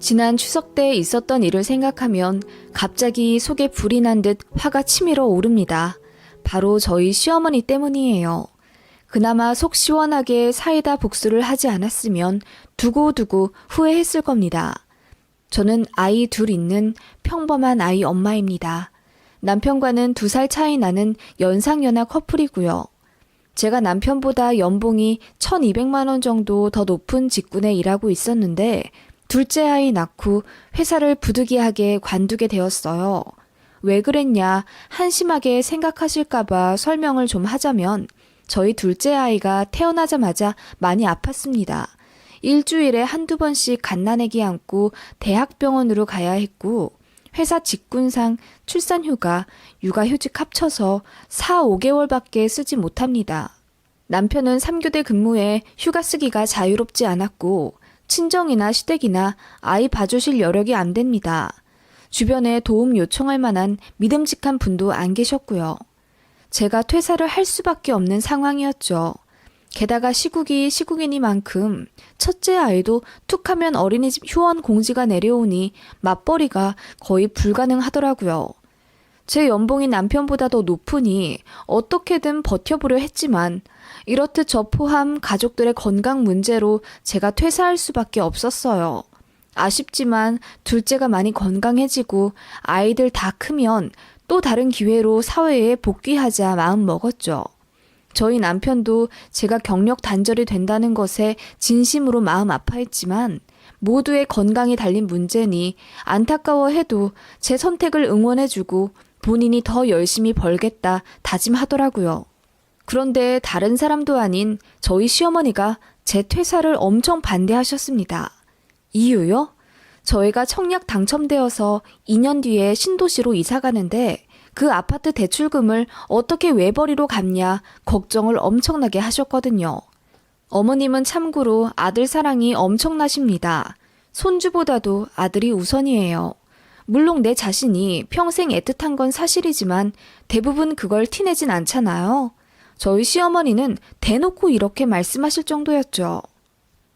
지난 추석 때 있었던 일을 생각하면 갑자기 속에 불이 난 듯 화가 치밀어 오릅니다. 바로 저희 시어머니 때문이에요. 그나마 속 시원하게 사이다 복수를 하지 않았으면 두고두고 후회했을 겁니다. 저는 아이 둘 있는 평범한 아이 엄마입니다. 남편과는 2살 차이 나는 연상연하 커플이고요. 제가 남편보다 연봉이 1,200만 원 정도 더 높은 직군에 일하고 있었는데 둘째 아이 낳고 회사를 부득이하게 관두게 되었어요. 왜 그랬냐 한심하게 생각하실까봐 설명을 좀 하자면 저희 둘째 아이가 태어나자마자 많이 아팠습니다. 일주일에 한두 번씩 갓난아기 안고 대학병원으로 가야 했고 회사 직군상 출산휴가, 육아휴직 합쳐서 4, 5개월밖에 쓰지 못합니다. 남편은 3교대 근무에 휴가 쓰기가 자유롭지 않았고 친정이나 시댁이나 아이 봐주실 여력이 안 됩니다. 주변에 도움 요청할 만한 믿음직한 분도 안 계셨고요. 제가 퇴사를 할 수밖에 없는 상황이었죠. 게다가 시국이 시국이니만큼 첫째 아이도 툭하면 어린이집 휴원 공지가 내려오니 맞벌이가 거의 불가능하더라고요. 제 연봉이 남편보다 더 높으니 어떻게든 버텨보려 했지만 이렇듯 저 포함 가족들의 건강 문제로 제가 퇴사할 수밖에 없었어요. 아쉽지만 둘째가 많이 건강해지고 아이들 다 크면 또 다른 기회로 사회에 복귀하자 마음 먹었죠. 저희 남편도 제가 경력 단절이 된다는 것에 진심으로 마음 아파했지만 모두의 건강이 달린 문제니 안타까워해도 제 선택을 응원해주고 본인이 더 열심히 벌겠다 다짐하더라고요. 그런데 다른 사람도 아닌 저희 시어머니가 제 퇴사를 엄청 반대하셨습니다. 이유요? 저희가 청약 당첨되어서 2년 뒤에 신도시로 이사 가는데 그 아파트 대출금을 어떻게 외벌이로 갚냐 걱정을 엄청나게 하셨거든요. 어머님은 참고로 아들 사랑이 엄청나십니다. 손주보다도 아들이 우선이에요. 물론 내 자신이 평생 애틋한 건 사실이지만 대부분 그걸 티내진 않잖아요. 저희 시어머니는 대놓고 이렇게 말씀하실 정도였죠.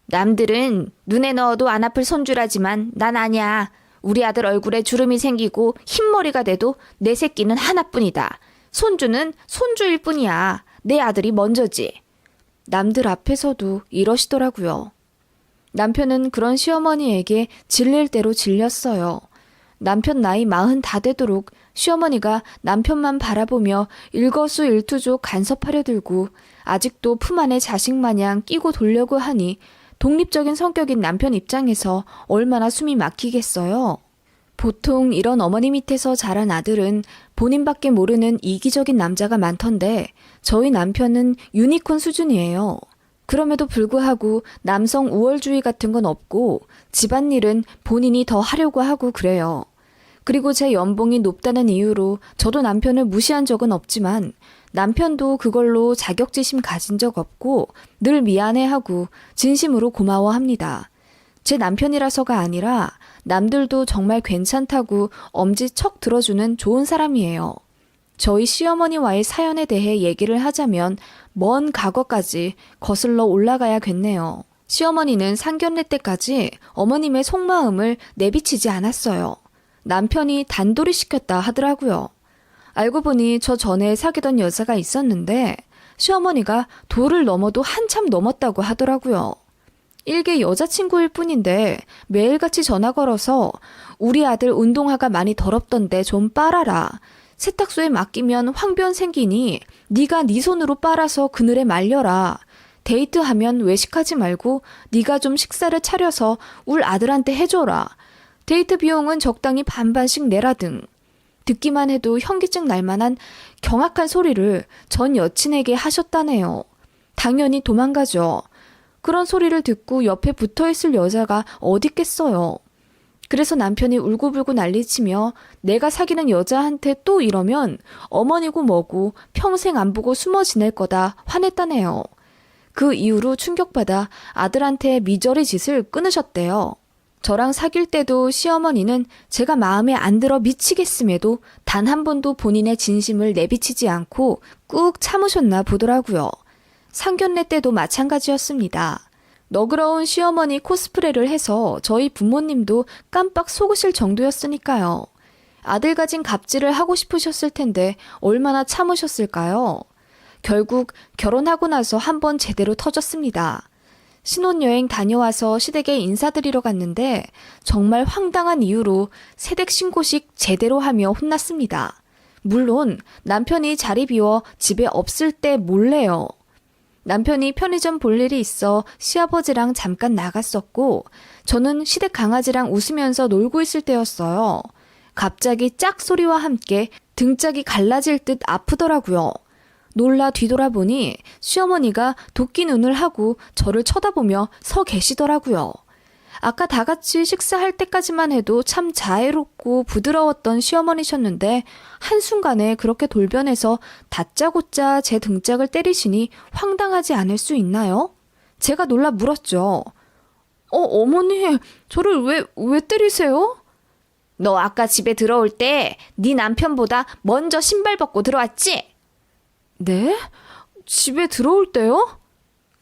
남들은 눈에 넣어도 안 아플 손주라지만 난 아냐. 우리 아들 얼굴에 주름이 생기고 흰머리가 돼도 내 새끼는 하나뿐이다. 손주는 손주일 뿐이야. 내 아들이 먼저지. 남들 앞에서도 이러시더라고요. 남편은 그런 시어머니에게 질릴 대로 질렸어요. 남편 나이 40 다 되도록 시어머니가 남편만 바라보며 일거수일투족 간섭하려 들고 아직도 품 안에 자식 마냥 끼고 돌려고 하니 독립적인 성격인 남편 입장에서 얼마나 숨이 막히겠어요. 보통 이런 어머니 밑에서 자란 아들은 본인밖에 모르는 이기적인 남자가 많던데 저희 남편은 유니콘 수준이에요. 그럼에도 불구하고 남성 우월주의 같은 건 없고 집안일은 본인이 더 하려고 하고 그래요. 그리고 제 연봉이 높다는 이유로 저도 남편을 무시한 적은 없지만 남편도 그걸로 자격지심 가진 적 없고 늘 미안해하고 진심으로 고마워합니다. 제 남편이라서가 아니라 남들도 정말 괜찮다고 엄지척 들어주는 좋은 사람이에요. 저희 시어머니와의 사연에 대해 얘기를 하자면 먼 과거까지 거슬러 올라가야겠네요. 시어머니는 상견례 때까지 어머님의 속마음을 내비치지 않았어요. 남편이 단돌이 시켰다 하더라고요. 알고 보니 저 전에 사귀던 여자가 있었는데 시어머니가 도를 넘어도 한참 넘었다고 하더라고요. 일개 여자친구일 뿐인데 매일같이 전화 걸어서 우리 아들 운동화가 많이 더럽던데 좀 빨아라. 세탁소에 맡기면 황변 생기니 네가 네 손으로 빨아서 그늘에 말려라. 데이트하면 외식하지 말고 네가 좀 식사를 차려서 울 아들한테 해줘라. 데이트 비용은 적당히 반반씩 내라 등. 듣기만 해도 현기증 날 만한 경악한 소리를 전 여친에게 하셨다네요. 당연히 도망가죠. 그런 소리를 듣고 옆에 붙어있을 여자가 어딨겠어요. 그래서 남편이 울고불고 난리치며 내가 사귀는 여자한테 또 이러면 어머니고 뭐고 평생 안 보고 숨어 지낼 거다 화냈다네요. 그 이후로 충격받아 아들한테 미저리 짓을 끊으셨대요. 저랑 사귈 때도 시어머니는 제가 마음에 안 들어 미치겠음에도 단 한 번도 본인의 진심을 내비치지 않고 꾹 참으셨나 보더라고요. 상견례 때도 마찬가지였습니다. 너그러운 시어머니 코스프레를 해서 저희 부모님도 깜빡 속으실 정도였으니까요. 아들 가진 갑질을 하고 싶으셨을 텐데 얼마나 참으셨을까요? 결국 결혼하고 나서 한번 제대로 터졌습니다. 신혼여행 다녀와서 시댁에 인사드리러 갔는데 정말 황당한 이유로 세댁 신고식 제대로 하며 혼났습니다. 물론 남편이 자리 비워 집에 없을 때 몰래요. 남편이 편의점 볼 일이 있어 시아버지랑 잠깐 나갔었고 저는 시댁 강아지랑 웃으면서 놀고 있을 때였어요. 갑자기 짝 소리와 함께 등짝이 갈라질 듯 아프더라고요. 놀라 뒤돌아보니 시어머니가 도끼 눈을 하고 저를 쳐다보며 서 계시더라고요. 아까 다 같이 식사할 때까지만 해도 참 자애롭고 부드러웠던 시어머니셨는데 한순간에 그렇게 돌변해서 다짜고짜 제 등짝을 때리시니 황당하지 않을 수 있나요? 제가 놀라 물었죠. 어머니, 저를 왜 때리세요? 너 아까 집에 들어올 때 네 남편보다 먼저 신발 벗고 들어왔지? 네? 집에 들어올 때요?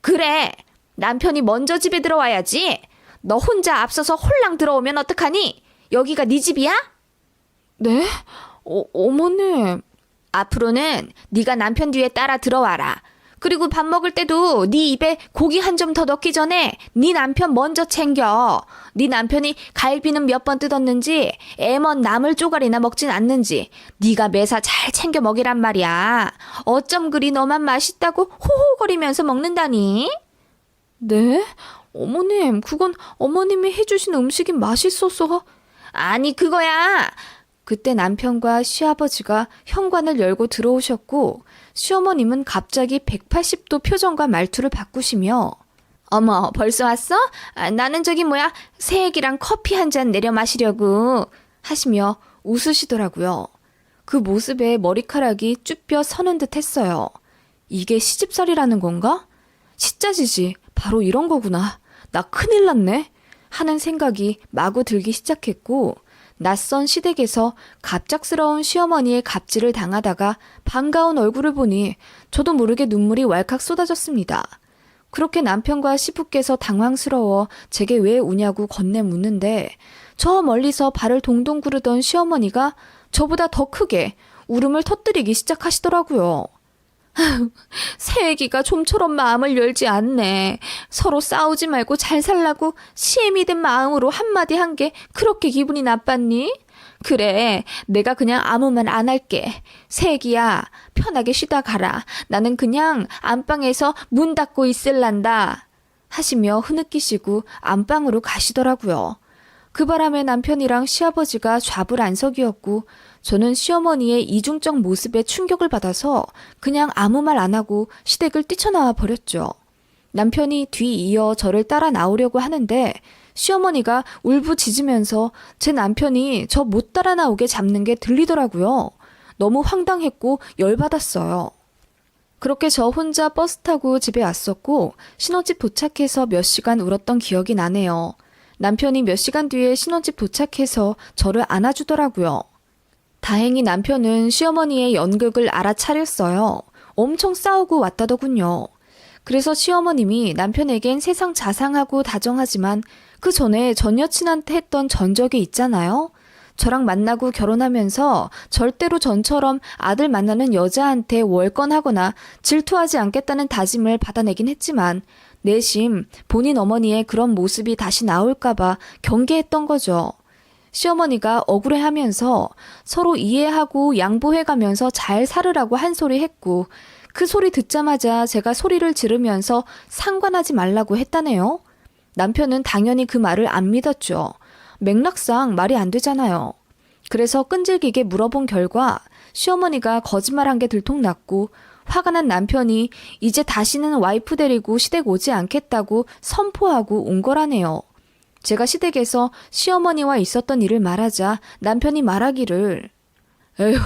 그래, 남편이 먼저 집에 들어와야지. 너 혼자 앞서서 홀랑 들어오면 어떡하니? 여기가 네 집이야? 네? 어머님. 앞으로는 네가 남편 뒤에 따라 들어와라. 그리고 밥 먹을 때도 네 입에 고기 한 점 더 넣기 전에 네 남편 먼저 챙겨. 네 남편이 갈비는 몇 번 뜯었는지 애먼 나물 쪼가리나 먹진 않는지 네가 매사 잘 챙겨 먹이란 말이야. 어쩜 그리 너만 맛있다고 호호거리면서 먹는다니? 네? 어머님, 그건 어머님이 해주신 음식이 맛있어서. 아니, 그거야. 그때 남편과 시아버지가 현관을 열고 들어오셨고 시어머님은 갑자기 180도 표정과 말투를 바꾸시며 어머, 벌써 왔어? 나는 새액이랑 커피 한 잔 내려 마시려고 하시며 웃으시더라고요. 그 모습에 머리카락이 쭈뼛 서는 듯 했어요. 이게 시집살이라는 건가? 시짜지지, 바로 이런 거구나. 나 큰일 났네 하는 생각이 마구 들기 시작했고 낯선 시댁에서 갑작스러운 시어머니의 갑질을 당하다가 반가운 얼굴을 보니 저도 모르게 눈물이 왈칵 쏟아졌습니다. 그렇게 남편과 시부께서 당황스러워 제게 왜 우냐고 건네 묻는데 저 멀리서 발을 동동 구르던 시어머니가 저보다 더 크게 울음을 터뜨리기 시작하시더라고요. 새애기가 좀처럼 마음을 열지 않네. 서로 싸우지 말고 잘 살라고 시애미 된 마음으로 한마디 한 게 그렇게 기분이 나빴니? 그래, 내가 그냥 아무 말 안 할게. 새애기야, 편하게 쉬다 가라. 나는 그냥 안방에서 문 닫고 있을란다. 하시며 흐느끼시고 안방으로 가시더라고요. 그 바람에 남편이랑 시아버지가 좌불안석이었고 저는 시어머니의 이중적 모습에 충격을 받아서 그냥 아무 말 안 하고 시댁을 뛰쳐나와 버렸죠. 남편이 뒤이어 저를 따라 나오려고 하는데 시어머니가 울부짖으면서 제 남편이 저 못 따라 나오게 잡는 게 들리더라고요. 너무 황당했고 열받았어요. 그렇게 저 혼자 버스 타고 집에 왔었고 신혼집 도착해서 몇 시간 울었던 기억이 나네요. 남편이 몇 시간 뒤에 신혼집 도착해서 저를 안아주더라고요. 다행히 남편은 시어머니의 연극을 알아차렸어요. 엄청 싸우고 왔다더군요. 그래서 시어머님이 남편에겐 세상 자상하고 다정하지만 그 전에 전 여친한테 했던 전적이 있잖아요. 저랑 만나고 결혼하면서 절대로 전처럼 아들 만나는 여자한테 월권하거나 질투하지 않겠다는 다짐을 받아내긴 했지만 내심 본인 어머니의 그런 모습이 다시 나올까봐 경계했던 거죠. 시어머니가 억울해하면서 서로 이해하고 양보해가면서 잘 살으라고 한 소리 했고 그 소리 듣자마자 제가 소리를 지르면서 상관하지 말라고 했다네요. 남편은 당연히 그 말을 안 믿었죠. 맥락상 말이 안 되잖아요. 그래서 끈질기게 물어본 결과 시어머니가 거짓말한 게 들통났고 화가 난 남편이 이제 다시는 와이프 데리고 시댁 오지 않겠다고 선포하고 온 거라네요. 제가 시댁에서 시어머니와 있었던 일을 말하자 남편이 말하기를 에휴,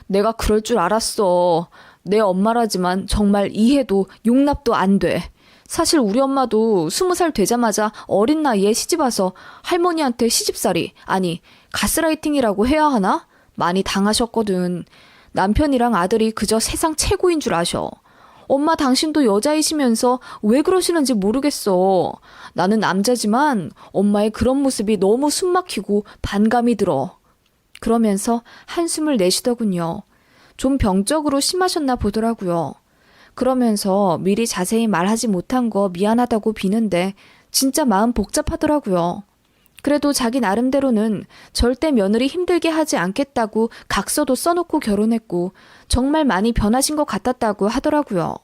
내가 그럴 줄 알았어. 내 엄마라지만 정말 이해도 용납도 안 돼. 사실 우리 엄마도 20살 되자마자 어린 나이에 시집와서 할머니한테 시집살이, 아니 가스라이팅이라고 해야 하나? 많이 당하셨거든. 남편이랑 아들이 그저 세상 최고인 줄 아셔. 엄마 당신도 여자이시면서 왜 그러시는지 모르겠어. 나는 남자지만 엄마의 그런 모습이 너무 숨막히고 반감이 들어. 그러면서 한숨을 내쉬더군요. 좀 병적으로 심하셨나 보더라고요. 그러면서 미리 자세히 말하지 못한 거 미안하다고 비는데 진짜 마음 복잡하더라고요. 그래도 자기 나름대로는 절대 며느리 힘들게 하지 않겠다고 각서도 써놓고 결혼했고 정말 많이 변하신 것 같았다고 하더라고요.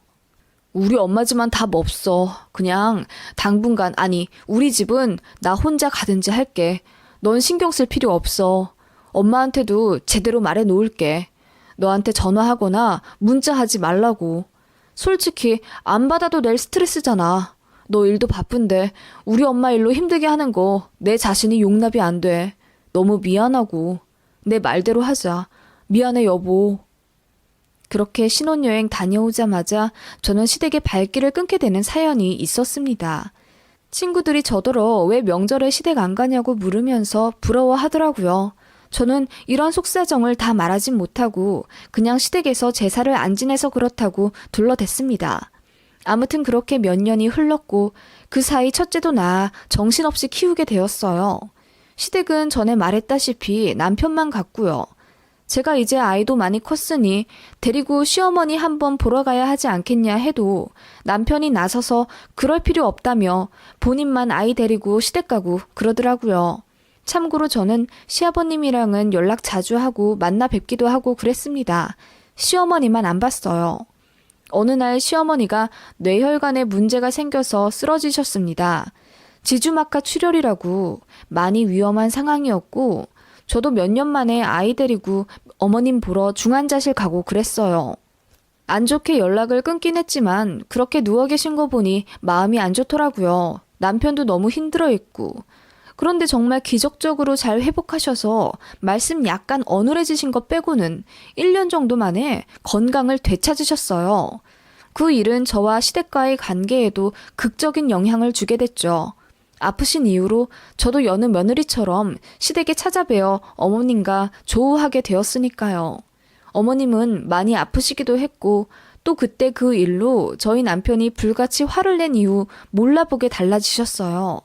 우리 엄마지만 답 없어. 그냥 당분간, 아니 우리 집은 나 혼자 가든지 할게. 넌 신경 쓸 필요 없어. 엄마한테도 제대로 말해 놓을게. 너한테 전화하거나 문자하지 말라고. 솔직히 안 받아도 될 스트레스잖아. 너 일도 바쁜데 우리 엄마 일로 힘들게 하는 거 내 자신이 용납이 안 돼. 너무 미안하고. 내 말대로 하자. 미안해 여보. 그렇게 신혼여행 다녀오자마자 저는 시댁의 발길을 끊게 되는 사연이 있었습니다. 친구들이 저더러 왜 명절에 시댁 안 가냐고 물으면서 부러워하더라고요. 저는 이런 속사정을 다 말하진 못하고 그냥 시댁에서 제사를 안 지내서 그렇다고 둘러댔습니다. 아무튼 그렇게 몇 년이 흘렀고 그 사이 첫째도 낳아 정신없이 키우게 되었어요. 시댁은 전에 말했다시피 남편만 갔고요. 제가 이제 아이도 많이 컸으니 데리고 시어머니 한번 보러 가야 하지 않겠냐 해도 남편이 나서서 그럴 필요 없다며 본인만 아이 데리고 시댁 가고 그러더라고요. 참고로 저는 시아버님이랑은 연락 자주 하고 만나 뵙기도 하고 그랬습니다. 시어머니만 안 봤어요. 어느 날 시어머니가 뇌혈관에 문제가 생겨서 쓰러지셨습니다. 지주막하 출혈이라고 많이 위험한 상황이었고 저도 몇 년 만에 아이 데리고 어머님 보러 중환자실 가고 그랬어요. 안 좋게 연락을 끊긴 했지만 그렇게 누워 계신 거 보니 마음이 안 좋더라고요. 남편도 너무 힘들어했고. 그런데 정말 기적적으로 잘 회복하셔서 말씀 약간 어눌해지신 것 빼고는 1년 정도 만에 건강을 되찾으셨어요. 그 일은 저와 시댁과의 관계에도 극적인 영향을 주게 됐죠. 아프신 이후로 저도 여느 며느리처럼 시댁에 찾아뵈어 어머님과 조우하게 되었으니까요. 어머님은 많이 아프시기도 했고 또 그때 그 일로 저희 남편이 불같이 화를 낸 이후 몰라보게 달라지셨어요.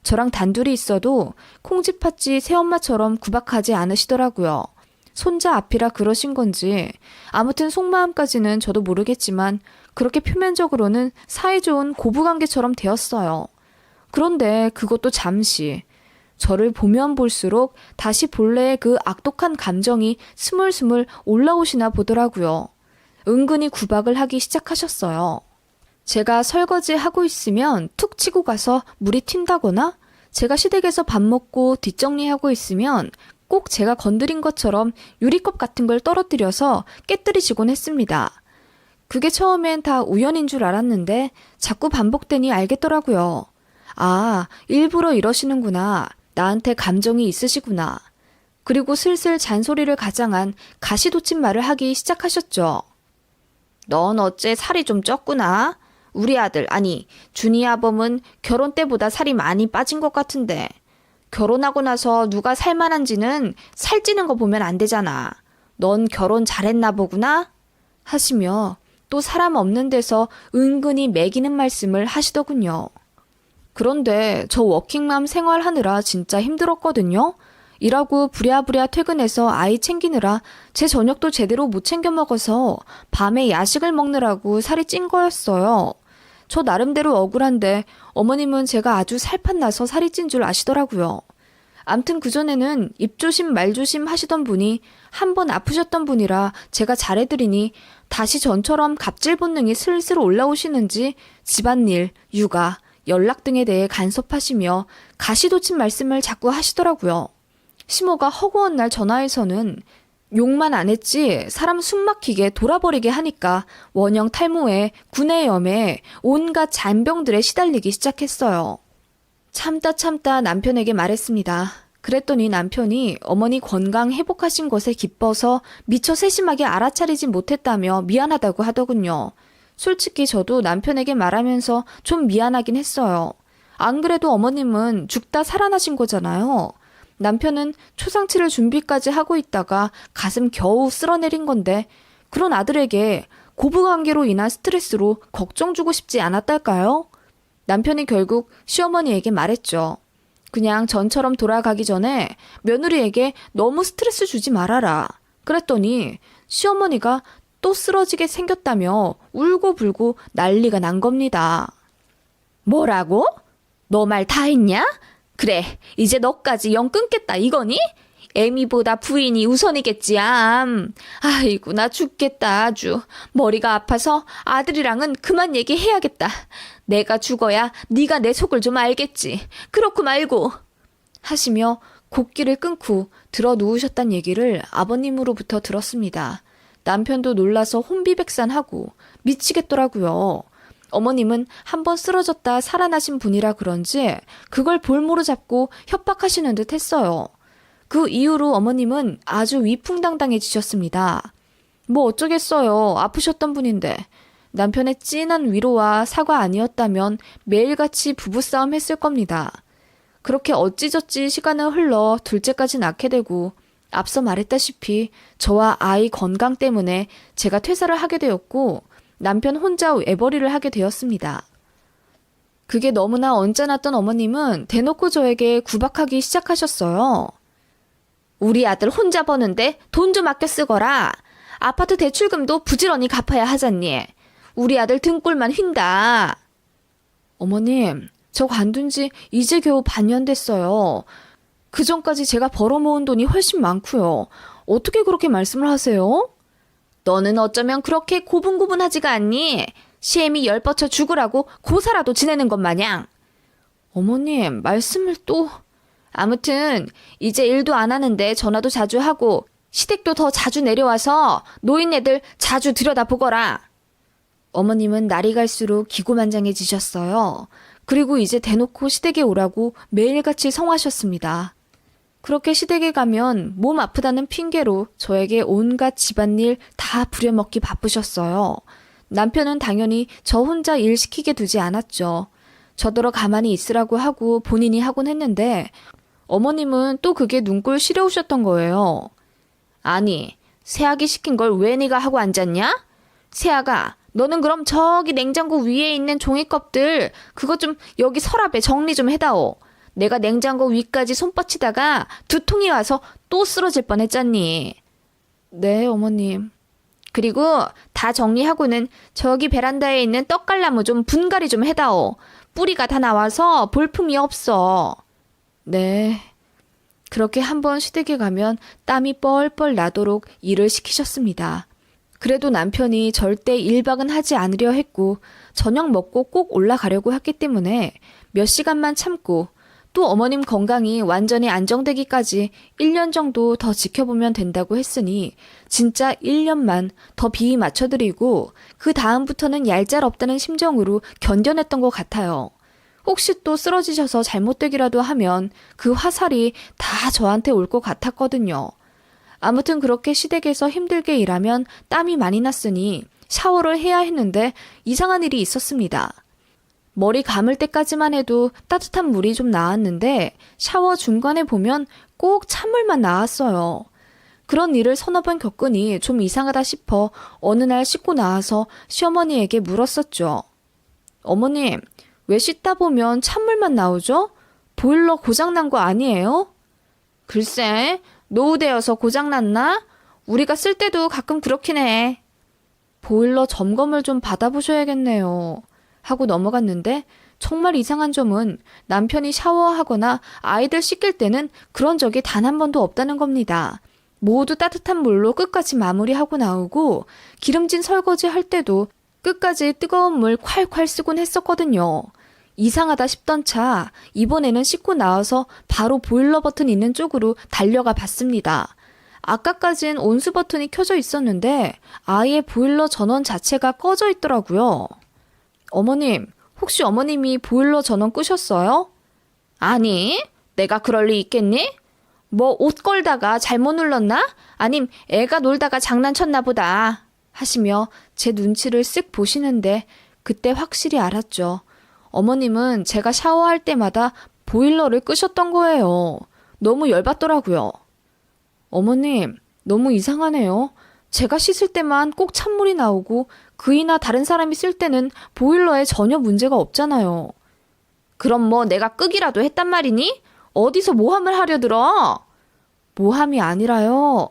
저랑 단둘이 있어도 콩쥐팥쥐 새엄마처럼 구박하지 않으시더라고요. 손자 앞이라 그러신 건지 아무튼 속마음까지는 저도 모르겠지만 그렇게 표면적으로는 사이좋은 고부관계처럼 되었어요. 그런데 그것도 잠시. 저를 보면 볼수록 다시 본래의 그 악독한 감정이 스물스물 올라오시나 보더라고요. 은근히 구박을 하기 시작하셨어요. 제가 설거지 하고 있으면 툭 치고 가서 물이 튄다거나 제가 시댁에서 밥 먹고 뒷정리하고 있으면 꼭 제가 건드린 것처럼 유리컵 같은 걸 떨어뜨려서 깨뜨리시곤 했습니다. 그게 처음엔 다 우연인 줄 알았는데 자꾸 반복되니 알겠더라고요. 아, 일부러 이러시는구나. 나한테 감정이 있으시구나. 그리고 슬슬 잔소리를 가장한 가시돋친 말을 하기 시작하셨죠. 넌 어째 살이 좀 쪘구나? 우리 아들, 아니 준이 아범은 결혼 때보다 살이 많이 빠진 것 같은데 결혼하고 나서 누가 살만한지는 살찌는 거 보면 안 되잖아. 넌 결혼 잘했나 보구나? 하시며 또 사람 없는 데서 은근히 매기는 말씀을 하시더군요. 그런데 저 워킹맘 생활하느라 진짜 힘들었거든요. 일하고 부랴부랴 퇴근해서 아이 챙기느라 제 저녁도 제대로 못 챙겨 먹어서 밤에 야식을 먹느라고 살이 찐 거였어요. 저 나름대로 억울한데 어머님은 제가 아주 살판 나서 살이 찐 줄 아시더라고요. 암튼 그전에는 입조심 말조심 하시던 분이 한 번 아프셨던 분이라 제가 잘해드리니 다시 전처럼 갑질 본능이 슬슬 올라오시는지 집안일, 육아, 연락 등에 대해 간섭하시며 가시돋친 말씀을 자꾸 하시더라고요. 시모가 허구한 날 전화해서는 욕만 안 했지 사람 숨막히게 돌아버리게 하니까 원형 탈모에 구내염에 온갖 잔병들에 시달리기 시작했어요. 참다 남편에게 말했습니다. 그랬더니 남편이 어머니 건강 회복하신 것에 기뻐서 미처 세심하게 알아차리지 못했다며 미안하다고 하더군요. 솔직히 저도 남편에게 말하면서 좀 미안하긴 했어요. 안 그래도 어머님은 죽다 살아나신 거잖아요. 남편은 초상치를 준비까지 하고 있다가 가슴 겨우 쓸어내린 건데 그런 아들에게 고부관계로 인한 스트레스로 걱정 주고 싶지 않았달까요? 남편이 결국 시어머니에게 말했죠. 그냥 전처럼 돌아가기 전에 며느리에게 너무 스트레스 주지 말아라. 그랬더니 시어머니가 또 쓰러지게 생겼다며 울고불고 난리가 난 겁니다. 뭐라고? 너 말 다 했냐? 그래, 이제 너까지 영 끊겠다 이거니? 애미보다 부인이 우선이겠지, 암. 아이고, 나 죽겠다, 아주. 머리가 아파서 아들이랑은 그만 얘기해야겠다. 내가 죽어야 네가 내 속을 좀 알겠지. 그렇고 말고. 하시며 곡기를 끊고 들어 누우셨단 얘기를 아버님으로부터 들었습니다. 남편도 놀라서 혼비백산하고 미치겠더라고요. 어머님은 한번 쓰러졌다 살아나신 분이라 그런지 그걸 볼모로 잡고 협박하시는 듯 했어요. 그 이후로 어머님은 아주 위풍당당해지셨습니다. 뭐 어쩌겠어요. 아프셨던 분인데. 남편의 찐한 위로와 사과 아니었다면 매일같이 부부싸움 했을 겁니다. 그렇게 어찌저찌 시간은 흘러 둘째까지 낳게 되고 앞서 말했다시피 저와 아이 건강 때문에 제가 퇴사를 하게 되었고 남편 혼자 외벌이를 하게 되었습니다. 그게 너무나 언짢았던 어머님은 대놓고 저에게 구박하기 시작하셨어요. 우리 아들 혼자 버는데 돈 좀 아껴 쓰거라. 아파트 대출금도 부지런히 갚아야 하잖니. 우리 아들 등골만 휜다. 어머님, 저 관둔 지 이제 겨우 반년 됐어요. 그전까지 제가 벌어모은 돈이 훨씬 많고요. 어떻게 그렇게 말씀을 하세요? 너는 어쩌면 그렇게 고분고분하지가 않니? 시애미 열 뻗쳐 죽으라고 고사라도 지내는 것 마냥. 어머님, 말씀을 또... 아무튼 이제 일도 안 하는데 전화도 자주 하고 시댁도 더 자주 내려와서 노인네들 자주 들여다보거라. 어머님은 날이 갈수록 기고만장해지셨어요. 그리고 이제 대놓고 시댁에 오라고 매일같이 성화하셨습니다. 그렇게 시댁에 가면 몸 아프다는 핑계로 저에게 온갖 집안일 다 부려먹기 바쁘셨어요. 남편은 당연히 저 혼자 일 시키게 두지 않았죠. 저더러 가만히 있으라고 하고 본인이 하곤 했는데 어머님은 또 그게 눈꼴 시려우셨던 거예요. 아니, 새아기 시킨 걸 왜 네가 하고 앉았냐? 새아가, 너는 그럼 저기 냉장고 위에 있는 종이컵들 그거 좀 여기 서랍에 정리 좀 해다오. 내가 냉장고 위까지 손 뻗치다가 두통이 와서 또 쓰러질 뻔했잖니. 네, 어머님. 그리고 다 정리하고는 저기 베란다에 있는 떡갈나무 좀 분갈이 좀 해다오. 뿌리가 다 나와서 볼품이 없어. 네. 그렇게 한번 시댁에 가면 땀이 뻘뻘 나도록 일을 시키셨습니다. 그래도 남편이 절대 일박은 하지 않으려 했고 저녁 먹고 꼭 올라가려고 했기 때문에 몇 시간만 참고 또 어머님 건강이 완전히 안정되기까지 1년 정도 더 지켜보면 된다고 했으니 진짜 1년만 더 비위 맞춰드리고 그 다음부터는 얄짤없다는 심정으로 견뎌냈던 것 같아요. 혹시 또 쓰러지셔서 잘못되기라도 하면 그 화살이 다 저한테 올 것 같았거든요. 아무튼 그렇게 시댁에서 힘들게 일하면 땀이 많이 났으니 샤워를 해야 했는데 이상한 일이 있었습니다. 머리 감을 때까지만 해도 따뜻한 물이 좀 나왔는데 샤워 중간에 보면 꼭 찬물만 나왔어요. 그런 일을 서너 번 겪으니 좀 이상하다 싶어 어느 날 씻고 나와서 시어머니에게 물었었죠. 어머님, 왜 씻다 보면 찬물만 나오죠? 보일러 고장난 거 아니에요? 글쎄, 노후되어서 고장났나? 우리가 쓸 때도 가끔 그렇긴 해. 보일러 점검을 좀 받아보셔야겠네요. 하고 넘어갔는데 정말 이상한 점은 남편이 샤워하거나 아이들 씻길 때는 그런 적이 단 한 번도 없다는 겁니다. 모두 따뜻한 물로 끝까지 마무리하고 나오고 기름진 설거지 할 때도 끝까지 뜨거운 물 콸콸 쓰곤 했었거든요. 이상하다 싶던 차 이번에는 씻고 나와서 바로 보일러 버튼 있는 쪽으로 달려가 봤습니다. 아까까진 온수 버튼이 켜져 있었는데 아예 보일러 전원 자체가 꺼져 있더라고요. 어머님, 혹시 어머님이 보일러 전원 끄셨어요? 아니, 내가 그럴 리 있겠니? 뭐 옷 걸다가 잘못 눌렀나? 아님 애가 놀다가 장난쳤나 보다. 하시며 제 눈치를 쓱 보시는데 그때 확실히 알았죠. 어머님은 제가 샤워할 때마다 보일러를 끄셨던 거예요. 너무 열받더라고요. 어머님, 너무 이상하네요. 제가 씻을 때만 꼭 찬물이 나오고 그이나 다른 사람이 쓸 때는 보일러에 전혀 문제가 없잖아요. 그럼 뭐 내가 끄기라도 했단 말이니? 어디서 모함을 하려 들어? 모함이 아니라요.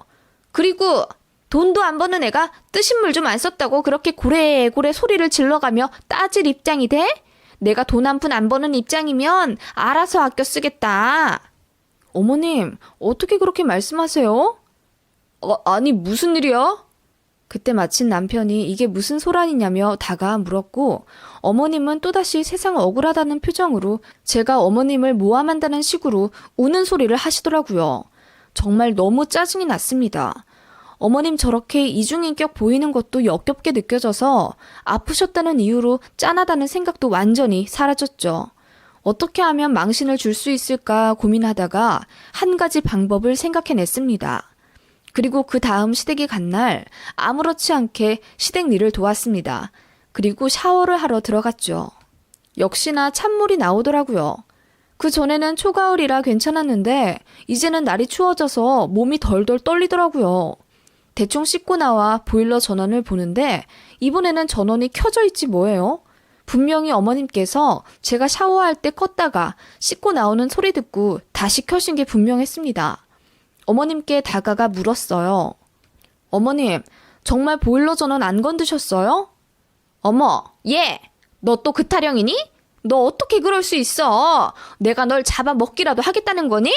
그리고 돈도 안 버는 애가 뜨신 물 좀 안 썼다고 그렇게 고래고래 소리를 질러가며 따질 입장이 돼? 내가 돈 한 푼 안 버는 입장이면 알아서 아껴 쓰겠다. 어머님, 어떻게 그렇게 말씀하세요? 아니 무슨 일이야? 그때 마침 남편이 이게 무슨 소란이냐며 다가와 물었고 어머님은 또다시 세상 억울하다는 표정으로 제가 어머님을 모함한다는 식으로 우는 소리를 하시더라고요. 정말 너무 짜증이 났습니다. 어머님 저렇게 이중인격 보이는 것도 역겹게 느껴져서 아프셨다는 이유로 짠하다는 생각도 완전히 사라졌죠. 어떻게 하면 망신을 줄 수 있을까 고민하다가 한 가지 방법을 생각해냈습니다. 그리고 그 다음 시댁이 간 날 아무렇지 않게 시댁 일을 도왔습니다. 그리고 샤워를 하러 들어갔죠. 역시나 찬물이 나오더라고요. 그 전에는 초가을이라 괜찮았는데 이제는 날이 추워져서 몸이 덜덜 떨리더라고요. 대충 씻고 나와 보일러 전원을 보는데 이번에는 전원이 켜져 있지 뭐예요? 분명히 어머님께서 제가 샤워할 때 껐다가 씻고 나오는 소리 듣고 다시 켜신 게 분명했습니다. 어머님께 다가가 물었어요. 어머님, 정말 보일러 전원 안 건드셨어요? 어머, 얘! 너 또 그 타령이니? 너 어떻게 그럴 수 있어? 내가 널 잡아먹기라도 하겠다는 거니?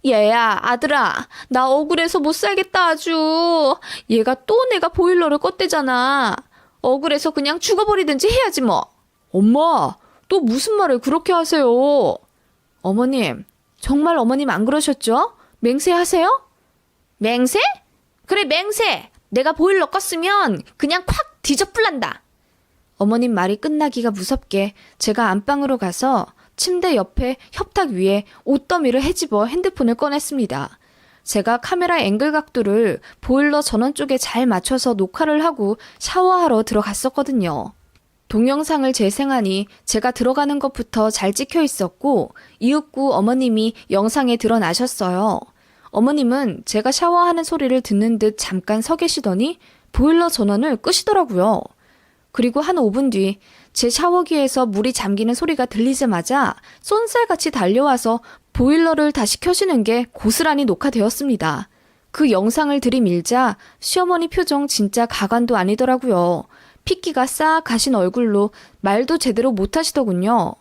얘야, 아들아, 나 억울해서 못 살겠다 아주. 얘가 또 내가 보일러를 껐대잖아. 억울해서 그냥 죽어버리든지 해야지 뭐. 엄마, 또 무슨 말을 그렇게 하세요? 어머님, 정말 어머님 안 그러셨죠? 맹세하세요? 맹세? 그래 맹세! 내가 보일러 껐으면 그냥 콱 뒤져뿔난다. 어머님 말이 끝나기가 무섭게 제가 안방으로 가서 침대 옆에 협탁 위에 옷더미를 헤집어 핸드폰을 꺼냈습니다. 제가 카메라 앵글 각도를 보일러 전원 쪽에 잘 맞춰서 녹화를 하고 샤워하러 들어갔었거든요. 동영상을 재생하니 제가 들어가는 것부터 잘 찍혀 있었고 이윽고 어머님이 영상에 드러나셨어요. 어머님은 제가 샤워하는 소리를 듣는 듯 잠깐 서 계시더니 보일러 전원을 끄시더라고요. 그리고 한 5분 뒤 제 샤워기에서 물이 잠기는 소리가 들리자마자 쏜살같이 달려와서 보일러를 다시 켜시는 게 고스란히 녹화되었습니다. 그 영상을 들이밀자 시어머니 표정 진짜 가관도 아니더라고요. 핏기가 싹 가신 얼굴로 말도 제대로 못하시더군요.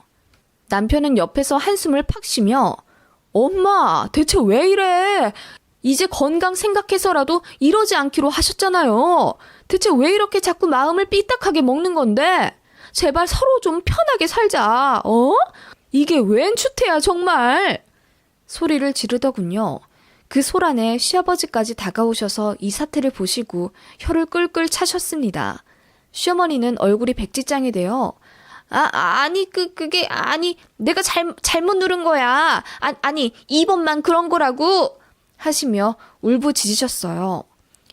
남편은 옆에서 한숨을 팍 쉬며 엄마, 대체 왜 이래? 이제 건강 생각해서라도 이러지 않기로 하셨잖아요. 대체 왜 이렇게 자꾸 마음을 삐딱하게 먹는 건데? 제발 서로 좀 편하게 살자. 이게 웬 추태야 정말. 소리를 지르더군요. 그 소란에 시아버지까지 다가오셔서 이 사태를 보시고 혀를 끌끌 차셨습니다. 시어머니는 얼굴이 백지장이 되어 아니 그게 내가 잘못 누른 거야. 아니 이번만 그런 거라고 하시며 울부짖으셨어요.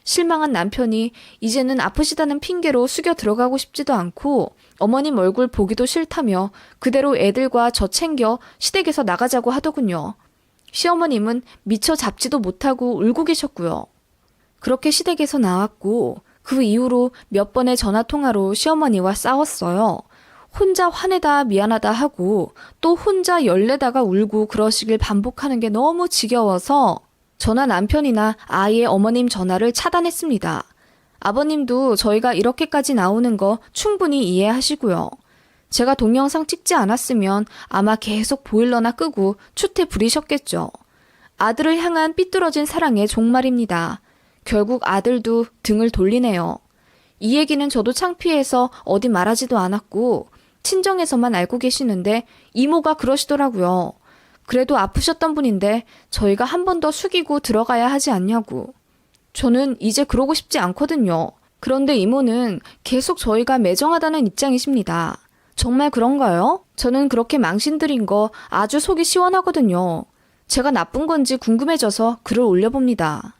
실망한 남편이 이제는 아프시다는 핑계로 숙여 들어가고 싶지도 않고 어머님 얼굴 보기도 싫다며 그대로 애들과 저 챙겨 시댁에서 나가자고 하더군요. 시어머님은 미처 잡지도 못하고 울고 계셨고요. 그렇게 시댁에서 나왔고 그 이후로 몇 번의 전화통화로 시어머니와 싸웠어요. 혼자 화내다 미안하다 하고 또 혼자 열내다가 울고 그러시길 반복하는 게 너무 지겨워서 저나 남편이나 아이의 어머님 전화를 차단했습니다. 아버님도 저희가 이렇게까지 나오는 거 충분히 이해하시고요. 제가 동영상 찍지 않았으면 아마 계속 보일러나 끄고 추태 부리셨겠죠. 아들을 향한 삐뚤어진 사랑의 종말입니다. 결국 아들도 등을 돌리네요. 이 얘기는 저도 창피해서 어디 말하지도 않았고 친정에서만 알고 계시는데 이모가 그러시더라고요. 그래도 아프셨던 분인데 저희가 한 번 더 숙이고 들어가야 하지 않냐고. 저는 이제 그러고 싶지 않거든요. 그런데 이모는 계속 저희가 매정하다는 입장이십니다. 정말 그런가요? 저는 그렇게 망신드린 거 아주 속이 시원하거든요. 제가 나쁜 건지 궁금해져서 글을 올려봅니다.